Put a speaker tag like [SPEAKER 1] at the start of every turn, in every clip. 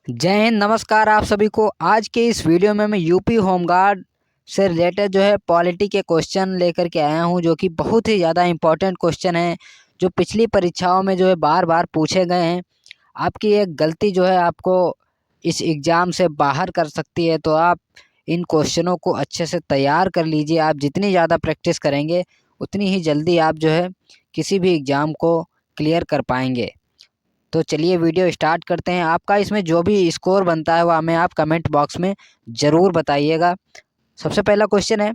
[SPEAKER 1] जय हिंद, नमस्कार आप सभी को। आज के इस वीडियो में मैं यूपी होमगार्ड से रिलेटेड पॉलिटी के क्वेश्चन लेकर के आया हूं, जो कि बहुत ही ज़्यादा इम्पोर्टेंट क्वेश्चन है, जो पिछली परीक्षाओं में बार बार पूछे गए हैं। आपकी एक गलती आपको इस एग्ज़ाम से बाहर कर सकती है, तो आप इन क्वेश्चनों को अच्छे से तैयार कर लीजिए। आप जितनी ज़्यादा प्रैक्टिस करेंगे उतनी ही जल्दी आप किसी भी एग्ज़ाम को क्लियर कर पाएंगे। तो चलिए वीडियो स्टार्ट करते हैं। आपका इसमें जो भी स्कोर बनता है वह हमें आप कमेंट बॉक्स में ज़रूर बताइएगा। सबसे पहला क्वेश्चन है,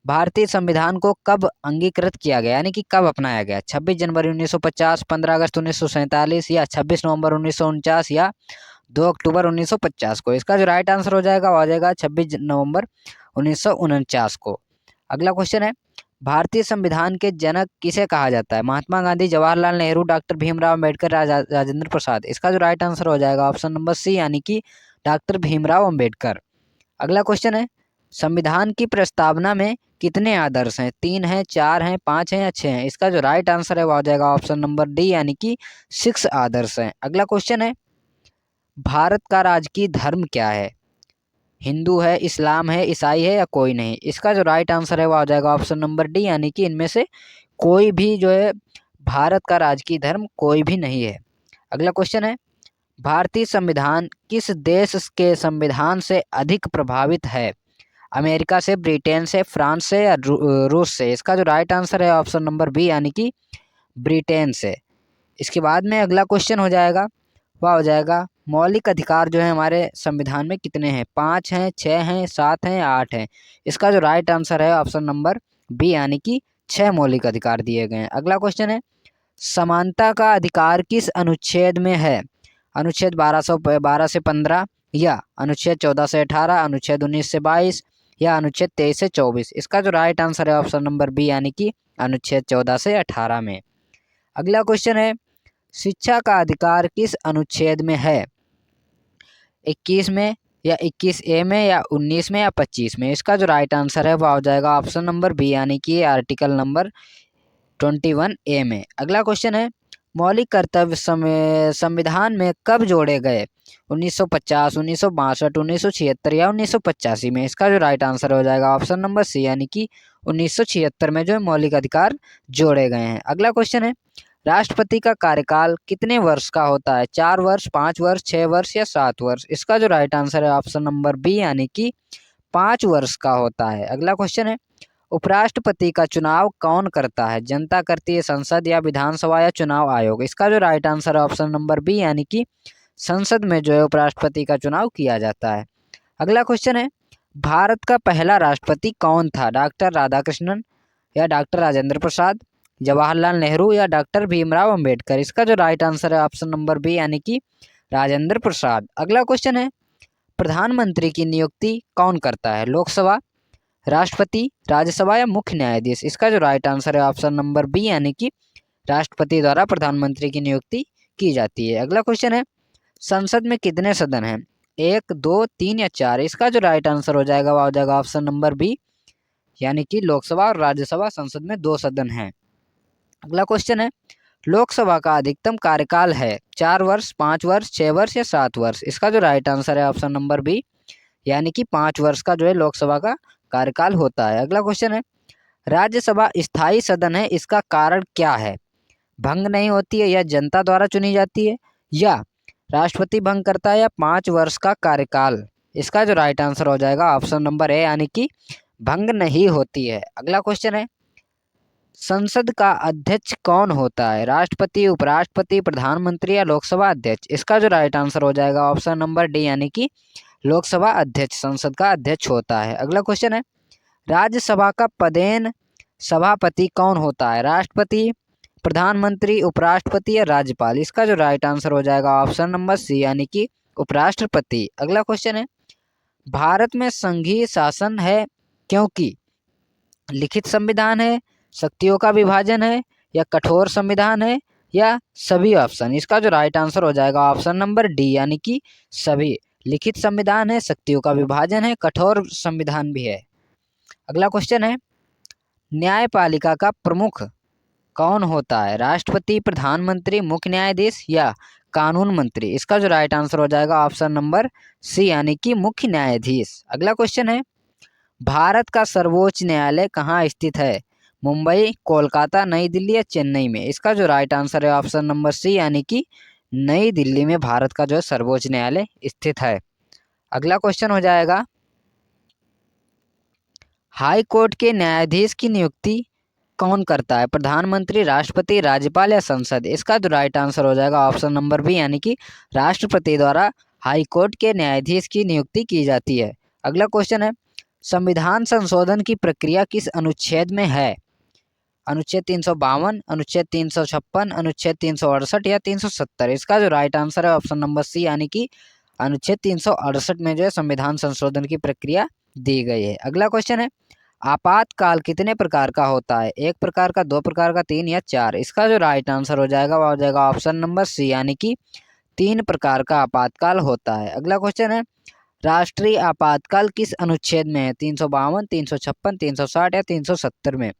[SPEAKER 1] भारतीय संविधान को कब अंगीकृत किया गया, यानी कि कब अपनाया गया? 26 जनवरी 1950, 15 अगस्त 1947 या 26 नवंबर 1949 या 2 अक्टूबर 1950 को? इसका जो राइट आंसर हो जाएगा वो आ जाएगा 26 नवंबर 1949 को। अगला क्वेश्चन है, भारतीय संविधान के जनक किसे कहा जाता है? महात्मा गांधी, जवाहरलाल नेहरू, डॉक्टर भीमराव अम्बेडकर, राजेंद्र प्रसाद? इसका जो राइट आंसर हो जाएगा ऑप्शन नंबर सी, यानी कि डॉक्टर भीमराव अम्बेडकर। अगला क्वेश्चन है, संविधान की प्रस्तावना में कितने आदर्श हैं? 3 हैं, 4 हैं, 5 हैं या 6 हैं? इसका जो राइट आंसर है वो आ जाएगा ऑप्शन नंबर डी, यानी कि 6 आदर्श हैं। अगला क्वेश्चन है, भारत का राजकीय धर्म क्या है? हिंदू है, इस्लाम है, ईसाई है या कोई नहीं? इसका जो राइट आंसर है वो आ जाएगा ऑप्शन नंबर डी, यानी कि इनमें से कोई भी भारत का राजकीय धर्म कोई भी नहीं है। अगला क्वेश्चन है, भारतीय संविधान किस देश के संविधान से अधिक प्रभावित है? अमेरिका से, ब्रिटेन से, फ्रांस से या रूस से? इसका जो राइट आंसर है ऑप्शन नंबर बी, यानी कि ब्रिटेन से। इसके बाद में अगला क्वेश्चन हो जाएगा, वह हो जाएगा मौलिक अधिकार हमारे संविधान में कितने हैं? 5 हैं, 6 हैं, 7 हैं या 8 हैं? इसका जो राइट आंसर है ऑप्शन नंबर बी, यानी कि 6 मौलिक अधिकार दिए गए हैं। अगला क्वेश्चन है, समानता का अधिकार किस अनुच्छेद में है? अनुच्छेद 12 से 15 या अनुच्छेद 14 से 18, अनुच्छेद 19 से 22 या अनुच्छेद 23 से 24? इसका जो राइट आंसर है ऑप्शन नंबर बी, यानी कि अनुच्छेद 14 से 18 में। अगला क्वेश्चन है, शिक्षा का अधिकार किस अनुच्छेद में है? 21 में या 21A में या 19 में या 25 में? इसका जो राइट आंसर है वह हो जाएगा ऑप्शन नंबर बी, यानी कि आर्टिकल नंबर 21A में। अगला क्वेश्चन है, मौलिक कर्तव्य संविधान में कब जोड़े गए? 1950, 1962, 1976 या 1985 में? इसका जो राइट आंसर हो जाएगा ऑप्शन नंबर सी, यानी कि 1976 में मौलिक अधिकार जोड़े गए हैं। अगला क्वेश्चन है, राष्ट्रपति का कार्यकाल कितने वर्ष का होता है? 4 वर्ष, 5 वर्ष, 6 वर्ष या 7 वर्ष? इसका जो राइट आंसर है ऑप्शन नंबर बी, यानी कि 5 वर्ष का होता है। अगला क्वेश्चन है, उपराष्ट्रपति का चुनाव कौन करता है? जनता करती है, संसद या विधानसभा या चुनाव आयोग? इसका जो राइट आंसर है ऑप्शन नंबर बी, यानी कि संसद में उपराष्ट्रपति का चुनाव किया जाता है। अगला क्वेश्चन है, भारत का पहला राष्ट्रपति कौन था? डॉक्टर राधाकृष्णन या डॉक्टर राजेंद्र प्रसाद, जवाहरलाल नेहरू या डॉक्टर भीमराव अम्बेडकर? इसका जो राइट आंसर है ऑप्शन नंबर बी, यानी कि राजेंद्र प्रसाद। अगला क्वेश्चन है, प्रधानमंत्री की नियुक्ति कौन करता है? लोकसभा, राष्ट्रपति, राज्यसभा या मुख्य न्यायाधीश? इसका जो राइट आंसर है ऑप्शन नंबर बी, यानी कि राष्ट्रपति द्वारा प्रधानमंत्री की नियुक्ति की जाती है। अगला क्वेश्चन है, संसद में कितने सदन हैं? 1, 2, 3 या 4? इसका जो राइट आंसर हो जाएगा वह हो जाएगा ऑप्शन नंबर बी, यानी कि लोकसभा और राज्यसभा संसद में 2 सदन हैं। अगला क्वेश्चन है, लोकसभा का अधिकतम कार्यकाल है 4 वर्ष, 5 वर्ष, 6 वर्ष या 7 वर्ष? इसका जो राइट आंसर है ऑप्शन नंबर बी, यानी कि 5 वर्ष का लोकसभा का कार्यकाल होता है। अगला क्वेश्चन है, राज्यसभा स्थायी सदन है, इसका कारण क्या है? भंग नहीं होती है या जनता द्वारा चुनी जाती है या राष्ट्रपति भंग करता है या 5 वर्ष का कार्यकाल? इसका जो राइट आंसर हो जाएगा ऑप्शन नंबर ए, यानी कि भंग नहीं होती है। अगला क्वेश्चन है, संसद का अध्यक्ष कौन होता है? राष्ट्रपति, उपराष्ट्रपति, प्रधानमंत्री या लोकसभा अध्यक्ष? इसका जो राइट आंसर हो जाएगा ऑप्शन नंबर डी, यानी कि लोकसभा अध्यक्ष संसद का अध्यक्ष होता है। अगला क्वेश्चन है, राज्यसभा का पदेन सभापति कौन होता है? राष्ट्रपति, प्रधानमंत्री, उपराष्ट्रपति या राज्यपाल? इसका जो राइट आंसर हो जाएगा ऑप्शन नंबर सी, यानी कि उपराष्ट्रपति। अगला क्वेश्चन है, भारत में संघीय शासन है क्योंकि लिखित संविधान है, शक्तियों का विभाजन है या कठोर संविधान है या सभी ऑप्शन? इसका जो राइट आंसर हो जाएगा ऑप्शन नंबर डी, यानी कि सभी। लिखित संविधान है, शक्तियों का विभाजन है, कठोर संविधान भी है। अगला क्वेश्चन है, न्यायपालिका का प्रमुख कौन होता है? राष्ट्रपति, प्रधानमंत्री, मुख्य न्यायाधीश या कानून मंत्री। इसका जो राइट आंसर हो जाएगा ऑप्शन नंबर सी यानी कि मुख्य न्यायाधीश। अगला क्वेश्चन है, भारत का सर्वोच्च न्यायालय कहाँ स्थित है? मुंबई, कोलकाता, नई दिल्ली या चेन्नई में? इसका जो राइट आंसर है ऑप्शन नंबर सी यानी कि नई दिल्ली में भारत का जो सर्वोच्च न्यायालय स्थित है। अगला क्वेश्चन हो जाएगा, हाई कोर्ट के न्यायाधीश की नियुक्ति कौन करता है? प्रधानमंत्री, राष्ट्रपति, राज्यपाल या संसद? इसका जो राइट आंसर हो जाएगा ऑप्शन नंबर बी यानी कि राष्ट्रपति द्वारा हाई कोर्ट के न्यायाधीश की नियुक्ति की जाती है। अगला क्वेश्चन है, संविधान संशोधन की प्रक्रिया किस अनुच्छेद में है? अनुच्छेद 352, अनुच्छेद 356, अनुच्छेद 368 या 370? इसका जो राइट आंसर है ऑप्शन नंबर सी यानी कि अनुच्छेद 368 में जो है संविधान संशोधन की प्रक्रिया दी गई है। अगला क्वेश्चन है, आपातकाल कितने प्रकार का होता है? 1 प्रकार का, 2 प्रकार का, 3 या 4? इसका जो राइट आंसर हो जाएगा वह हो जाएगा ऑप्शन नंबर सी यानी कि 3 प्रकार का आपातकाल होता है। अगला क्वेश्चन है, राष्ट्रीय आपातकाल किस अनुच्छेद में है? 352, 356, 360 या 370 में?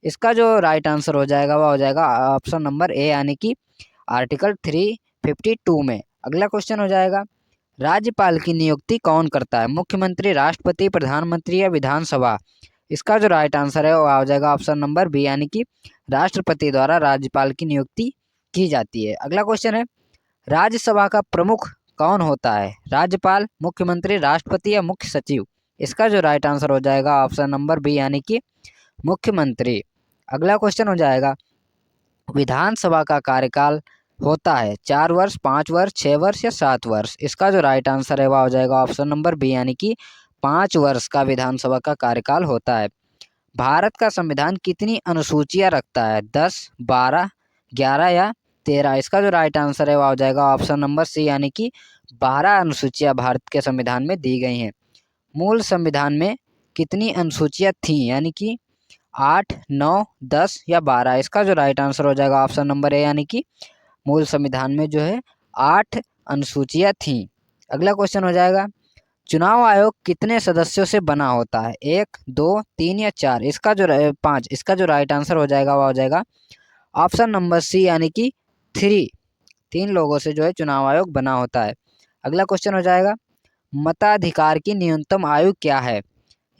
[SPEAKER 1] इसका जो राइट आंसर हो जाएगा वह हो जाएगा ऑप्शन नंबर ए यानी कि आर्टिकल 352 में। अगला क्वेश्चन हो जाएगा, राज्यपाल की नियुक्ति कौन करता है? मुख्यमंत्री, राष्ट्रपति, प्रधानमंत्री या विधानसभा? इसका जो राइट आंसर है वो आ जाएगा ऑप्शन नंबर बी यानी कि राष्ट्रपति द्वारा राज्यपाल की नियुक्ति की जाती है। अगला क्वेश्चन है, राज्यसभा का प्रमुख कौन होता है? राज्यपाल, मुख्यमंत्री, राष्ट्रपति या मुख्य सचिव? इसका जो राइट आंसर हो जाएगा ऑप्शन नंबर बी यानी कि मुख्यमंत्री। अगला क्वेश्चन हो जाएगा, विधानसभा का कार्यकाल होता है 4 वर्ष, 5 वर्ष, 6 वर्ष या 7 वर्ष? इसका जो राइट आंसर है वह हो जाएगा ऑप्शन नंबर बी यानी कि 5 वर्ष का विधानसभा का कार्यकाल होता है। भारत का संविधान कितनी अनुसूचियां रखता है? 10, 12, 11 या 13? इसका जो राइट आंसर है वह हो जाएगा ऑप्शन नंबर सी यानी कि 12 अनुसूचियां भारत के संविधान में दी गई हैं। मूल संविधान में कितनी अनुसूचियां थीं? यानी कि 8, 9, 10 या 12? इसका जो राइट आंसर हो जाएगा ऑप्शन नंबर ए यानी कि मूल संविधान में जो है 8 अनुसूचियां थीं। अगला क्वेश्चन हो जाएगा, चुनाव आयोग कितने सदस्यों से बना होता है? 1, 2, 3 या 4? इसका जो 5? इसका जो राइट आंसर हो जाएगा वह हो जाएगा ऑप्शन नंबर सी यानी कि 3 लोगों से जो है चुनाव आयोग बना होता है। अगला क्वेश्चन हो जाएगा, मताधिकार की न्यूनतम आयु क्या है?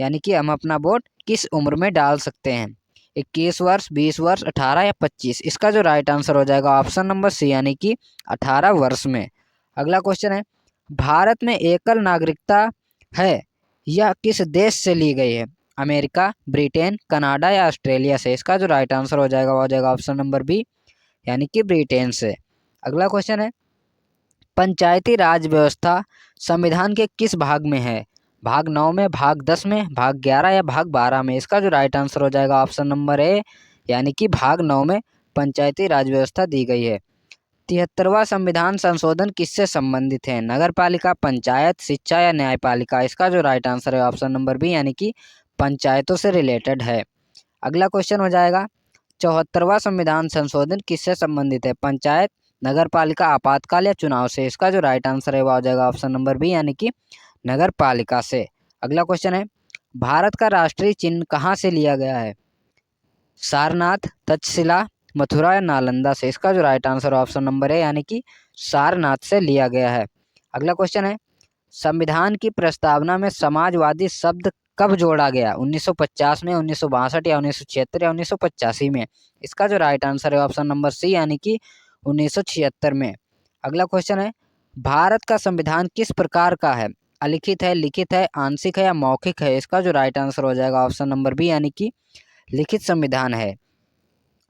[SPEAKER 1] यानी कि हम अपना वोट किस उम्र में डाल सकते हैं? 21 वर्ष, 20 वर्ष, 18 या 25? इसका जो राइट आंसर हो जाएगा ऑप्शन नंबर सी यानी कि 18 वर्ष में। अगला क्वेश्चन है, भारत में एकल नागरिकता है या किस देश से ली गई है? अमेरिका, ब्रिटेन, कनाडा या ऑस्ट्रेलिया से? इसका जो राइट आंसर हो जाएगा वह हो जाएगा ऑप्शन नंबर बी यानी कि ब्रिटेन से। अगला क्वेश्चन है, पंचायती राज व्यवस्था संविधान के किस भाग में है? भाग 9 में, भाग 10 में, भाग 11 या भाग 12 में? इसका जो राइट आंसर हो जाएगा ऑप्शन नंबर ए यानी कि भाग 9 में पंचायती राज व्यवस्था दी गई है। 73वां संविधान संशोधन किससे संबंधित है? नगर पालिका, पंचायत, शिक्षा या न्यायपालिका? इसका जो राइट आंसर है ऑप्शन नंबर बी यानी कि पंचायतों से रिलेटेड है। अगला क्वेश्चन हो जाएगा, 74वां संविधान संशोधन किससे संबंधित है? पंचायत, नगर पालिका, आपातकाल या चुनाव से? इसका जो राइट आंसर है वह हो जाएगा ऑप्शन नंबर बी यानी कि नगर पालिका से। अगला क्वेश्चन है, भारत का राष्ट्रीय चिन्ह कहाँ से लिया गया है? सारनाथ, तक्षशिला, मथुरा या नालंदा से? इसका जो राइट आंसर ऑप्शन नंबर है यानी कि सारनाथ से लिया गया है। अगला क्वेश्चन है, संविधान की प्रस्तावना में समाजवादी शब्द कब जोड़ा गया? 1950 में, 1962 या 1976 या 1985 में? इसका जो राइट आंसर है ऑप्शन नंबर सी यानी कि 1976 में। अगला क्वेश्चन है, भारत का संविधान किस प्रकार का है? अलिखित है, लिखित है, आंशिक है या मौखिक है? इसका जो राइट आंसर हो जाएगा ऑप्शन नंबर बी यानी कि लिखित संविधान है।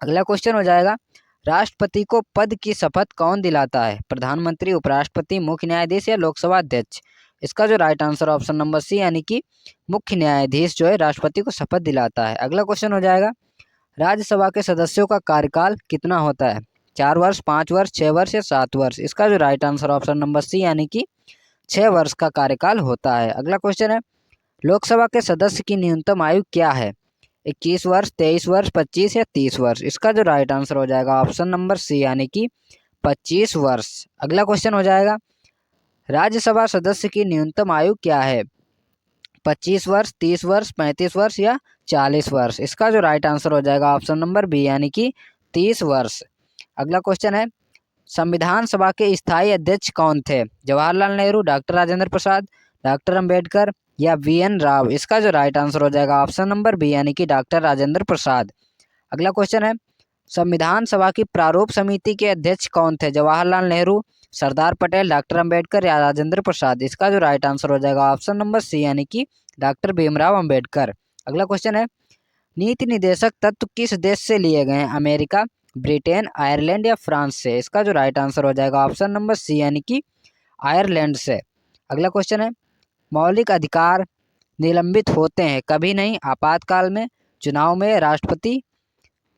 [SPEAKER 1] अगला क्वेश्चन हो जाएगा, राष्ट्रपति को पद की शपथ कौन दिलाता है? प्रधानमंत्री, उपराष्ट्रपति, मुख्य न्यायाधीश या लोकसभा अध्यक्ष? इसका जो right answer option number C यानी कि मुख्य न्यायाधीश जो है राष्ट्रपति को शपथ दिलाता है। अगला क्वेश्चन हो जाएगा, राज्यसभा के सदस्यों का कार्यकाल कितना होता है? 4 वर्ष, 5 वर्ष, 6 वर्ष या 7 वर्ष? इसका जो right answer option number C यानी कि 6 वर्ष का कार्यकाल होता है। अगला क्वेश्चन है, लोकसभा के सदस्य की न्यूनतम आयु क्या है? 21 वर्ष, 23 वर्ष, 25 या 30 वर्ष? इसका जो राइट आंसर हो जाएगा ऑप्शन नंबर सी यानी कि 25 वर्ष। अगला क्वेश्चन हो जाएगा, राज्यसभा सदस्य की न्यूनतम आयु क्या है? 25 वर्ष, 30 वर्ष, 35 वर्ष या 40 वर्ष? इसका जो राइट आंसर हो जाएगा ऑप्शन नंबर बी यानी कि 30 वर्ष। अगला क्वेश्चन है, संविधान सभा के स्थायी अध्यक्ष कौन थे? जवाहरलाल नेहरू, डॉक्टर राजेंद्र प्रसाद, डॉक्टर अंबेडकर या वी.एन. राव? इसका जो राइट आंसर हो जाएगा ऑप्शन नंबर बी यानी कि डॉक्टर राजेंद्र प्रसाद। अगला क्वेश्चन है, संविधान सभा की प्रारूप समिति के अध्यक्ष कौन थे? जवाहरलाल नेहरू, सरदार पटेल, डॉक्टर अंबेडकर या राजेंद्र प्रसाद? इसका जो राइट आंसर हो जाएगा ऑप्शन नंबर सी यानी कि डॉक्टर भीमराव अंबेडकर। अगला क्वेश्चन है, नीति निदेशक तत्व किस देश से लिए गए हैं? अमेरिका, ब्रिटेन, आयरलैंड या फ्रांस से? इसका जो राइट आंसर हो जाएगा ऑप्शन नंबर सी यानी कि आयरलैंड से। अगला क्वेश्चन है, मौलिक अधिकार निलंबित होते हैं कभी नहीं? आपातकाल में, चुनाव में, राष्ट्रपति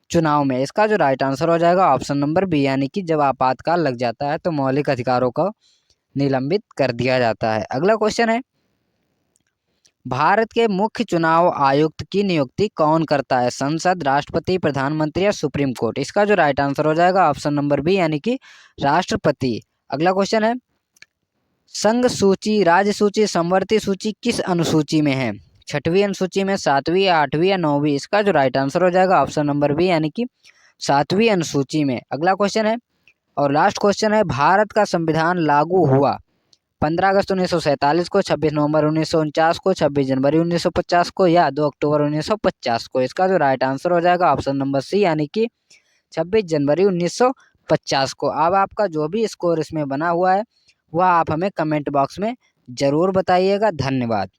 [SPEAKER 1] चुनाव में? इसका जो राइट आंसर हो जाएगा ऑप्शन नंबर बी यानी कि जब आपातकाल लग जाता है तो मौलिक अधिकारों को निलंबित कर दिया जाता है। अगला क्वेश्चन है, भारत के मुख्य चुनाव आयुक्त की नियुक्ति कौन करता है? संसद, राष्ट्रपति, प्रधानमंत्री या सुप्रीम कोर्ट? इसका जो राइट आंसर हो जाएगा ऑप्शन नंबर बी यानी कि राष्ट्रपति। अगला क्वेश्चन है, संघ सूची, राज्य सूची, समवर्ती सूची किस अनुसूची में है? 6वीं अनुसूची में, 7वीं, 8वीं या 9वीं? इसका जो राइट आंसर हो जाएगा ऑप्शन नंबर बी यानी कि 7वीं अनुसूची में। अगला क्वेश्चन है और लास्ट क्वेश्चन है, भारत का संविधान लागू हुआ 15 अगस्त 1947 को, 26 नवंबर 1949 को, 26 जनवरी 1950 को या 2 अक्टूबर 1950 को? इसका जो राइट आंसर हो जाएगा ऑप्शन नंबर सी यानी कि 26 जनवरी 1950 को। अब आपका जो भी स्कोर इसमें बना हुआ है वह आप हमें कमेंट बॉक्स में ज़रूर बताइएगा। धन्यवाद।